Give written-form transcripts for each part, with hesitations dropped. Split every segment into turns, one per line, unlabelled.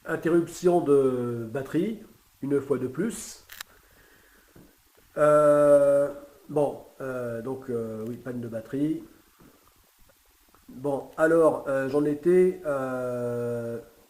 Interruption de batterie, une fois de plus. Euh, oui, panne de batterie. Bon, alors j'en étais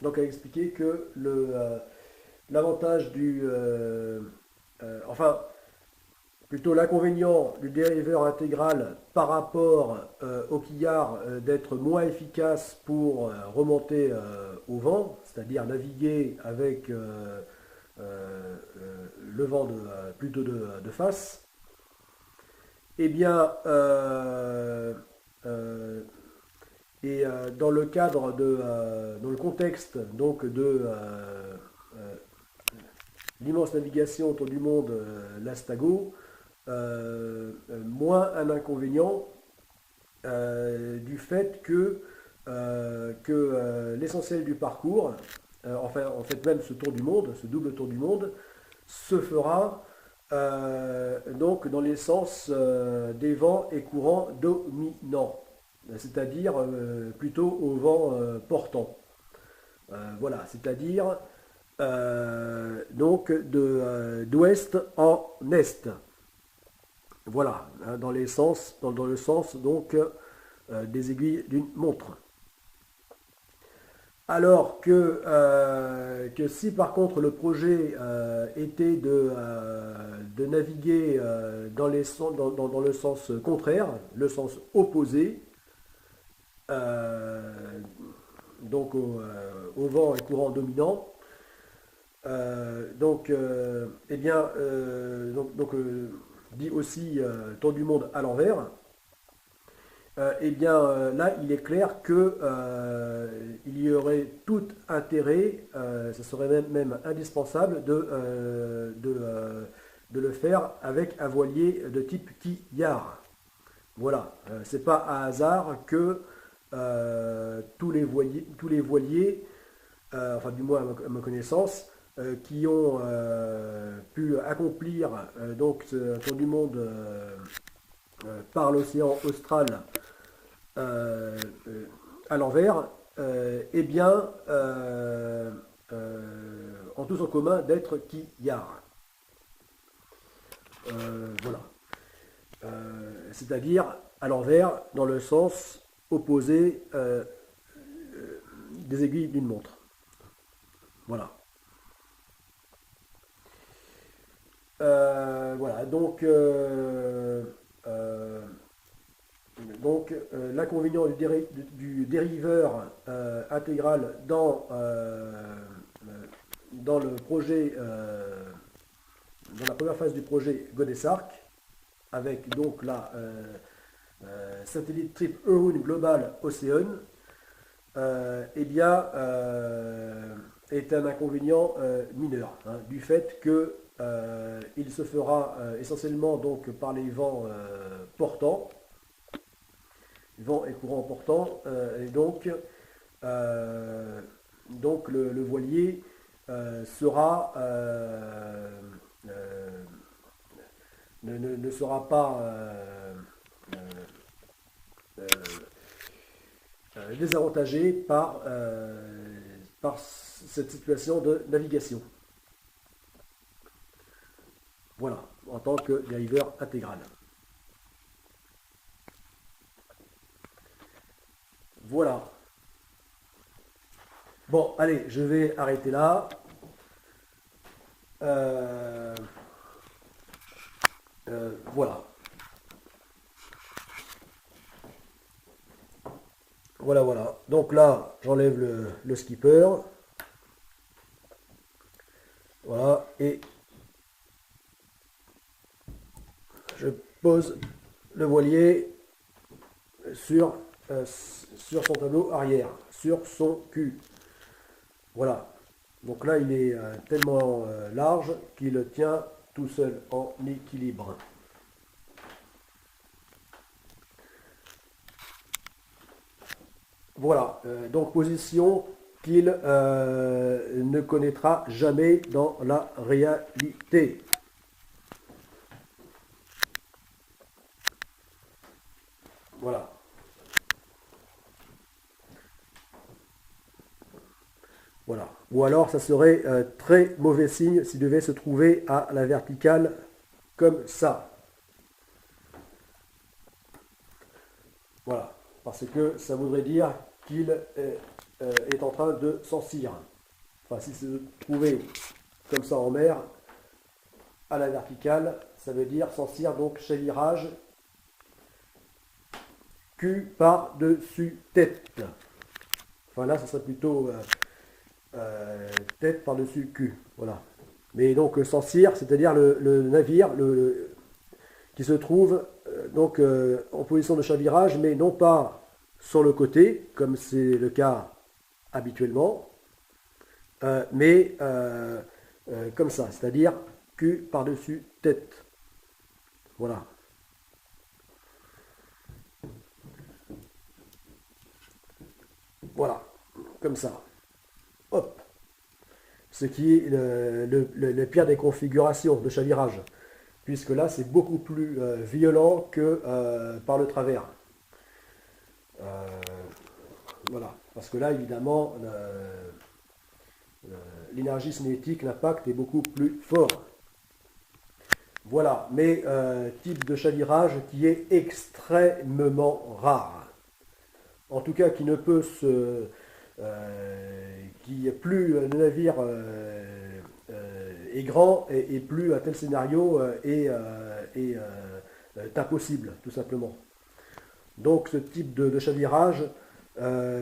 donc à expliquer que l'avantage enfin plutôt l'inconvénient du dériveur intégral par rapport au quillard d'être moins efficace pour remonter au vent, c'est-à-dire naviguer avec le vent plutôt de face. Eh bien, euh, dans le cadre dans le contexte donc de l'immense navigation autour du monde, l'Astago, moins un inconvénient du fait que l'essentiel du parcours, enfin en fait même ce tour du monde, ce double tour du monde, se fera donc dans les sens des vents et courants dominants, c'est-à-dire plutôt au vent portant. Voilà, c'est-à-dire donc d'ouest en est. Voilà, hein, dans le sens donc des aiguilles d'une montre. Alors que si par contre le projet était de naviguer dans le sens contraire, le sens opposé, euh, donc au vent et courant dominant, eh bien, dit aussi tour du monde à l'envers, eh bien là, il est clair que il y aurait tout intérêt, ce serait même indispensable de le faire avec un voilier de type quillard. Voilà, c'est pas un hasard que tous les voiliers enfin du moins à ma connaissance, qui ont pu accomplir donc ce tour du monde par l'océan austral euh, euh, à l'envers, eh bien, ont tous en commun d'être quillards. Voilà. C'est-à-dire à l'envers, dans le sens opposé des aiguilles d'une montre. Voilà. Voilà, euh, l'inconvénient du dériveur intégral dans le projet, dans la première phase du projet Godesarc, avec donc la satellite Trip Euroon Global Océan, eh bien, est un inconvénient mineur, hein, du fait que il se fera essentiellement donc par les vents portants, vents et courants portants, et euh, donc le voilier sera euh, ne sera pas euh, désavantagé par cette situation de navigation. Voilà, en tant que dériveur intégral. Voilà. Bon, allez, je vais arrêter là. Euh, voilà. Voilà, voilà. Donc là, j'enlève le skipper. Voilà. Et je pose le voilier sur, sur son tableau arrière, sur son cul. Voilà. Donc là, il est tellement large qu'il tient tout seul en équilibre. Voilà. Donc position qu'il ne connaîtra jamais dans la réalité. Voilà. Voilà. Ou alors, ça serait très mauvais signe s'il devait se trouver à la verticale comme ça. Voilà. Parce que ça voudrait dire qu'il est en train de s'encire. Enfin, s'il se trouvait comme ça en mer, à la verticale, ça veut dire s'encire, donc chavirage, cul par-dessus tête. Enfin là, ce serait plutôt tête par-dessus cul. Voilà. Mais donc s'encire, c'est-à-dire le navire qui se trouve donc en position de chavirage, mais non pas sur le côté, comme c'est le cas habituellement, mais comme ça, c'est-à-dire cul par-dessus tête. Voilà. Voilà, comme ça. Hop. Ce qui est le pire des configurations de chavirage, puisque là c'est beaucoup plus violent que par le travers. Voilà, parce que là évidemment l'énergie cinétique, l'impact est beaucoup plus fort. Voilà, mais type de chavirage qui est extrêmement rare. En tout cas, qui ne peut se... qui plus le navire est grand et plus un tel scénario est impossible, tout simplement. Donc ce type de chavirage,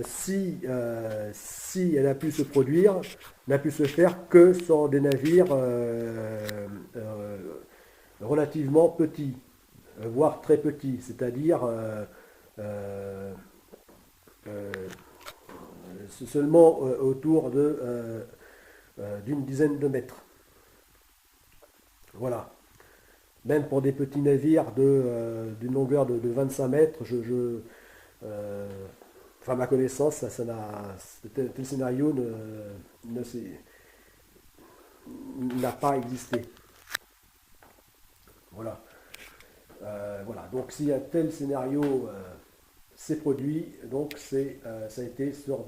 si elle a pu se produire, n'a pu se faire que sur des navires relativement petits, voire très petits, c'est-à-dire seulement autour d'une dizaine de mètres. Voilà. Même pour des petits navires d'une longueur de 25 mètres, enfin, ma connaissance, tel scénario n'a pas existé. Voilà. Voilà. Donc, si un tel scénario s'est produit, donc ça a été sur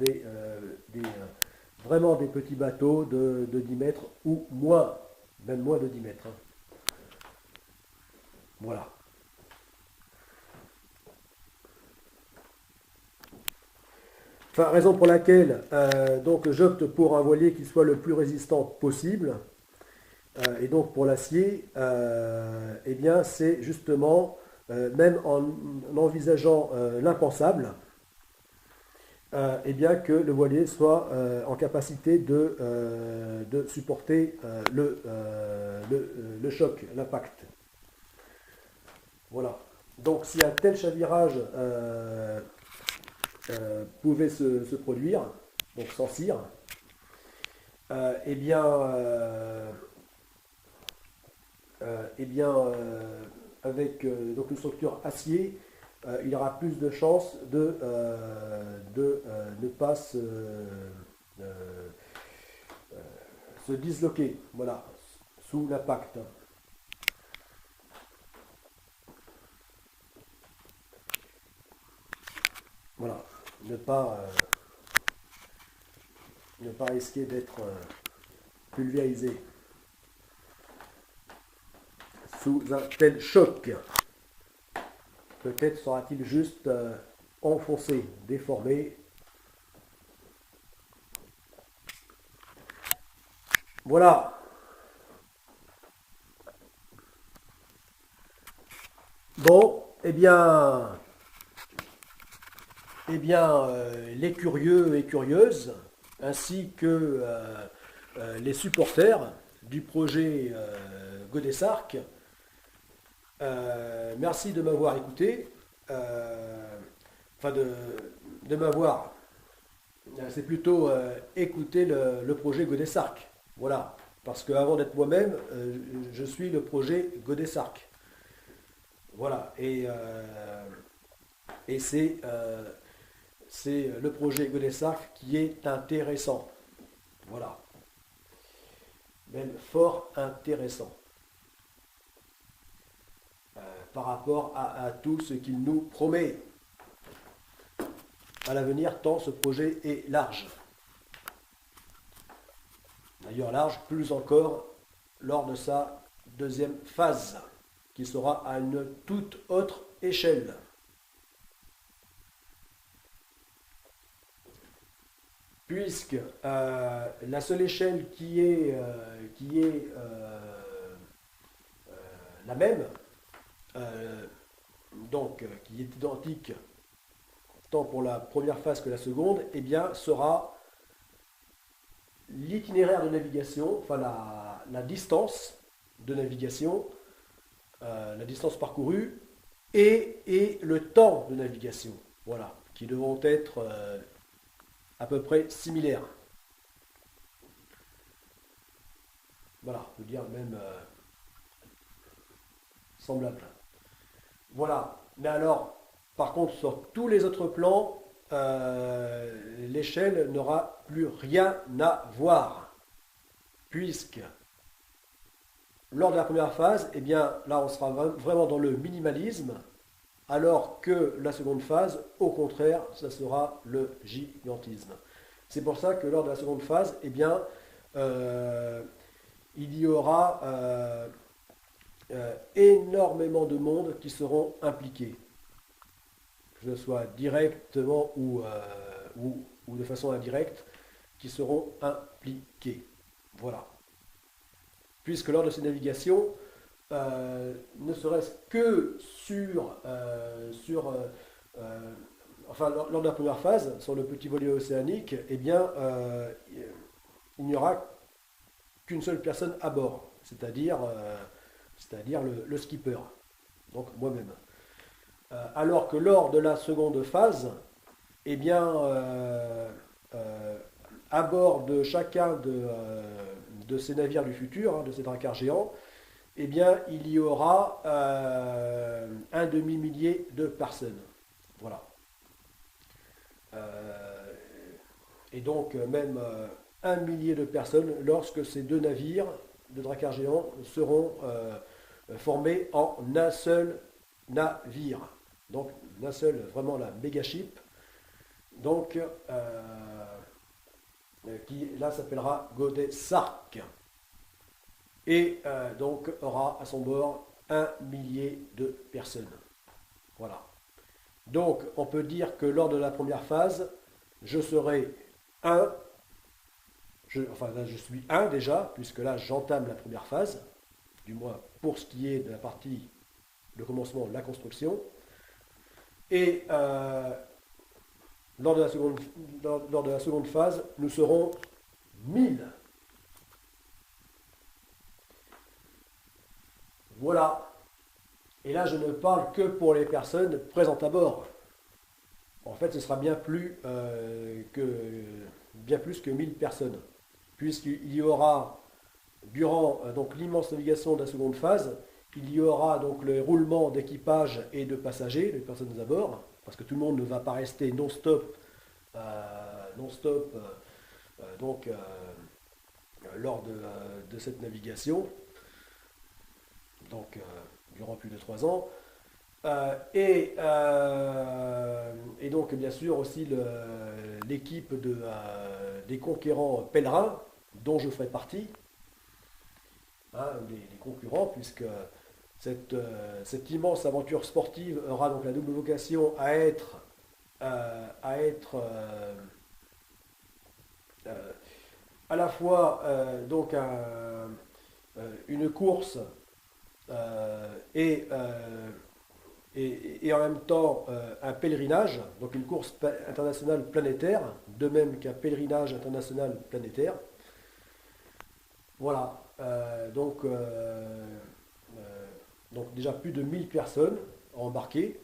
vraiment des petits bateaux de 10 mètres ou moins, même moins de 10 mètres. Hein. Voilà. Enfin, raison pour laquelle donc j'opte pour un voilier qui soit le plus résistant possible. Et donc pour l'acier, eh bien c'est justement, même en envisageant l'impensable, eh bien que le voilier soit en capacité de supporter le choc, l'impact. Voilà. Donc si un tel chavirage pouvait se produire, donc sans cire, eh bien, avec donc une structure acier, il aura plus de chances de ne pas se disloquer, voilà, sous l'impact. Voilà, ne pas risquer d'être pulvérisé sous un tel choc. Peut-être sera-t-il juste enfoncé, déformé. Voilà. Bon, eh bien, les curieux et curieuses, ainsi que les supporters du projet Godessarc, merci de m'avoir écouté, enfin de m'avoir, c'est plutôt écouter le projet Godessarc, voilà, parce qu'avant d'être moi-même, je suis le projet Godessarc, voilà, et c'est le projet Godessarc qui est intéressant, voilà, même fort intéressant. Par rapport à tout ce qu'il nous promet à l'avenir, tant ce projet est large. ailleurs large, plus encore lors de sa deuxième phase, qui sera à une toute autre échelle. Puisque la seule échelle qui est la même, qui est identique tant pour la première phase que la seconde, eh bien, sera l'itinéraire de navigation, enfin la distance de navigation, la distance parcourue et le temps de navigation, voilà, qui devront être à peu près similaires. Voilà, on peut dire même semblable. Voilà, mais alors, par contre, sur tous les autres plans, l'échelle n'aura plus rien à voir, puisque lors de la première phase, eh bien, là, on sera vraiment dans le minimalisme, alors que la seconde phase, au contraire, ça sera le gigantisme. C'est pour ça que lors de la seconde phase, eh bien, il y aura énormément de monde qui seront impliqués, que ce soit directement ou de façon indirecte, qui seront impliqués. Voilà. Puisque lors de ces navigations, ne serait-ce que enfin, lors de la première phase, sur le petit volet océanique, eh bien, il n'y aura qu'une seule personne à bord, c'est-à-dire le skipper, donc moi-même. Alors que lors de la seconde phase, eh bien, à bord de chacun de ces navires du futur, hein, de ces dracars géants, eh bien, il y aura un demi-millier de personnes. Voilà. Et donc, même un millier de personnes lorsque ces deux navires de dracars géants seront formés en un seul navire. Donc, un seul, vraiment la méga ship. Donc, qui là s'appellera Godet Sark. Et donc aura à son bord un millier de personnes. Voilà. Donc, on peut dire que lors de la première phase, je serai un. Enfin, là, je suis un déjà, puisque là, j'entame la première phase, du moins pour ce qui est de la partie de commencement de la construction. Et lors de la seconde phase, nous serons 1000. Voilà. Et là, je ne parle que pour les personnes présentes à bord. En fait, ce sera bien plus que 1000 personnes, puisqu'il y aura, durant donc l'immense navigation de la seconde phase, il y aura donc le roulement d'équipage et de passagers, les personnes à bord, parce que tout le monde ne va pas rester non-stop, donc lors de cette navigation, donc durant plus de 3 ans. Et donc bien sûr aussi l'équipe des conquérants pèlerins, dont je ferai partie, hein, les concurrents, puisque cette immense aventure sportive aura donc la double vocation à être à la fois donc une course et en même temps un pèlerinage, donc une course internationale planétaire, de même qu'un pèlerinage international planétaire. Voilà, donc déjà plus de 1000 personnes embarquées.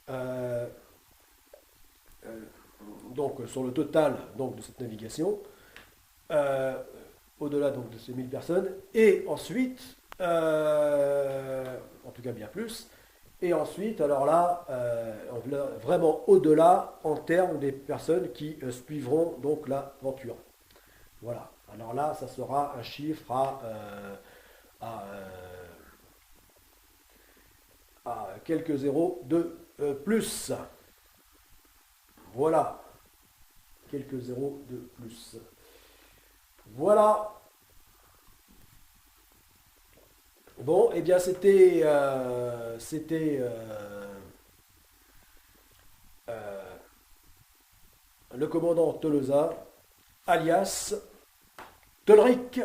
Euh, donc sur le total donc, de cette navigation, au-delà donc, de ces 1000 personnes, et ensuite, en tout cas bien plus, et ensuite, alors là, vraiment au-delà en termes des personnes qui suivront donc l'aventure. Voilà. Alors là, ça sera un chiffre à, à quelques zéros de plus. Voilà. Quelques zéros de plus. Voilà Bon, eh bien c'était euh, le commandant Tolosa, alias Tolric.